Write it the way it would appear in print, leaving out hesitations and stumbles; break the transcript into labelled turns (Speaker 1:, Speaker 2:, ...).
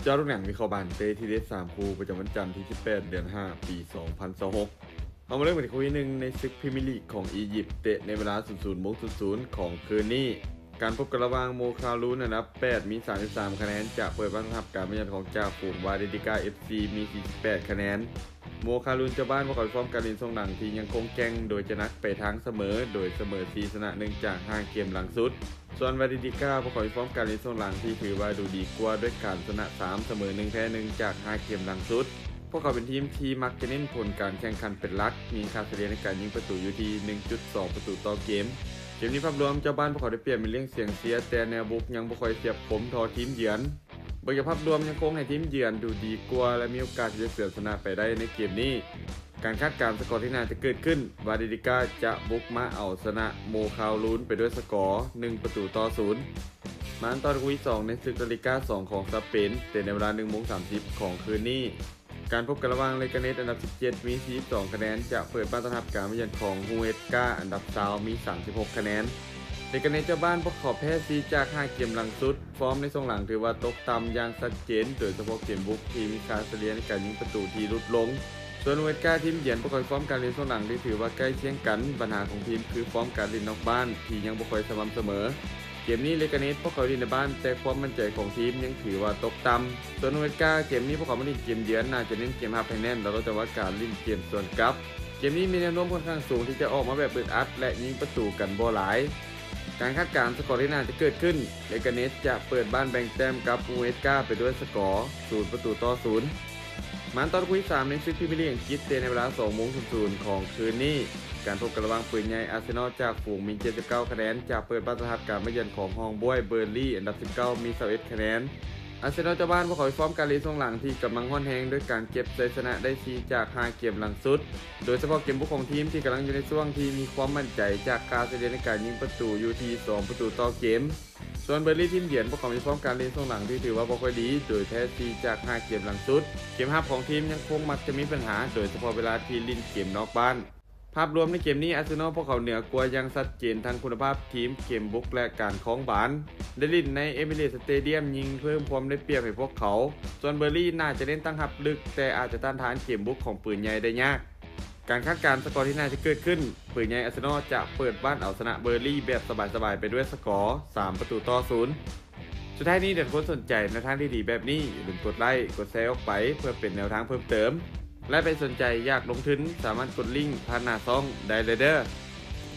Speaker 1: เจ้าลูกหนังมีเข้าบานเตที่เดส3 คูประจำวันจันทร์ที่18เดือน5ปี2026เอามาเริ่มกันที่คู่ที่1ในศึกพรีเมียร์ลีกของอียิปต์เตะในเวลา 00:00 ของคืนนี้การพบกันระหว่างโมคาลูนอันดับ8มี33คะแนนจะเปิดบ้านทับการมาเยือนของจ่าฝูงวาเดดิกา FC มี48คะแนนโมคาลูนเจ้าบ้านพวกเขาฟอร์มการเล่นทรงหลังที่ยังคงแกร่งโดยจะนักไปทางเสมอโดยเสมอ4ชนะ1จาก5เกมหลังสุดส่วนวาเดดิกาพวกเขาฟอร์มการเล่นทรงหลังที่ถือว่าดูดีกว่าด้วยการชนะ3เสมอ1แพ้1จาก5เกมหลังสุดพวกเขาเป็นทีมที่มักจะเน้นผลการแข่งขันเป็นหลักมีค่าเฉลี่ยในการยิงประตูอยู่ที่ 1.2 ประตูต่อเกมนี้ภาพรวมเจ้าบ้านพวกเขาได้เปรียบมีเรื่องเสียงเสียแต่แนวบุกยังบ่ค่อยเสียบคมทอทีมเยือนโดยภาพรวมยังคงให้ทีมเยือนดูดีกว่าและมีโอกาสที่จะเสือชนะไปได้ในเกมนี้การคาดการณ์สกอร์ที่น่าจะเกิดขึ้นวาเดดิกาจะบุกมาเอาชนะโมคาลูนไปด้วยสกอร์1ประตูต่อ0มาตอนคู่ที่2ในศึกลาลิก้า2ของสเปนเตะในเวลา 1:30 ของคืนนี้การพบกันระหว่างเลกาเนสอันดับ17มี42คะแนนจะเปิดบ้านต้อนรับการมาเยือนของฮูเอสกาอันดับ20มี36คะแนนเลกาเนสเจ้าบ้านพวกเขาแพ้4จาก5เกมหลังสุดฟอร์มในช่วงหลังถือว่าตกต่ำอย่างชัดเจนโดยเฉพาะเกมบุกที่มีค่าเฉลี่ยในการยิงประตูที่ลดลงส่วนฮูเอสกาทีมเยือนพวกเขาฟอร์มการเล่นช่วงหลังที่ถือว่าใกล้เคียงกันปัญหาของทีมคือฟอร์มการเล่นนอกบ้านที่ยังบ่ค่อยสม่ำเสมอเกมนี้เลกาเนสพวกเขาเล่นในบ้านแต่ความมั่นใจของทีมยังถือว่าตกต่ำส่วนฮูเอสกาเกมนี้พวกเขาไม่เล่นเกมเยือนน่าจะเน้นเกมรับให้แน่นแล้วก็จะว่าการเล่นเกมส่วนกลับเกมนี้มีแนวโน้มค่อนข้างสูงที่จะออกมาแบบอึดอัดและยิงประตูกันบ่หลายการคาดการณ์สกอร์ที่น่าจะเกิดขึ้นเลกาเนสจะเปิดบ้านแบ่งแต้มกับฮูเอสกาไปด้วยสกอร์0ประตูต่อ0มาตอนคู่ที่3ในศึกพรีเมียร์ลีกอังกฤษเตะในเวลา 2:00 ของคืนนี้การพบกันระหว่างปืนใหญ่อาร์เซนอลจากฝูงมี79คะแนนจะเปิดบ้านต้อนรับการมาเยือนของฮองบ้วยเบอร์ลี่อันดับ19มี21คะแนนอาร์เซนอลเจ้าบ้านพวกเขาฟอร์มการเล่นช่วงหลังที่กำลังฮ้อนแรงด้วยการเก็บชัยชนะได้4จาก5เกมหลังสุดโดยเฉพาะเกมบุกของทีมที่กำลังอยู่ในช่วงที่มีความมั่นใจจากการเฉลี่ยในการยิงประตูอยู่ที่2ประตูต่อเกมส่วนเบอร์ลี่ทีมเยือนพวกเขามีฟอร์มการเล่นช่วงหลังที่ถือว่าบ่ค่อยดีโดยแพ้4จาก5เกมหลังสุดเกมรับของทีมยังคงมักจะมีปัญหาโดยเฉพาะเวลาที่เล่นเกมนอกบ้านภาพรวมในเกมนี้อาร์เซนอลพวกเขาเหนือกว่ายังชัดเจนทั้งคุณภาพทีมเกมบุกและการคล้องบาลได้ลินในเอมิเรตส์สเตเดียมยิงเพิ่มความได้เปรียบให้พวกเขาส่วนเบอร์ลี่น่าจะเล่นตั้งรับลึกแต่อาจจะต้านทานเกมบุกของปืนใหญ่ได้ยากการคาดการณ์สกอร์ที่น่าจะเกิดขึ้นปืนใหญ่อาร์เซนอลจะเปิดบ้านเอาชนะเบอร์ลี่แบบสบายๆไปด้วยสกอร์3ประตูต่อ0สุดท้ายนี้เด็กคนสนใจในทางที่ดีแบบนี้อย่าลืมกดไลค์กดแชร์ออกไปเพื่อเป็นแนวทางเพิ่มเติมและไปสนใจอยากลงทุนสามารถกดลิงก์ผ่านหน้าช่องได้เลยเด้อ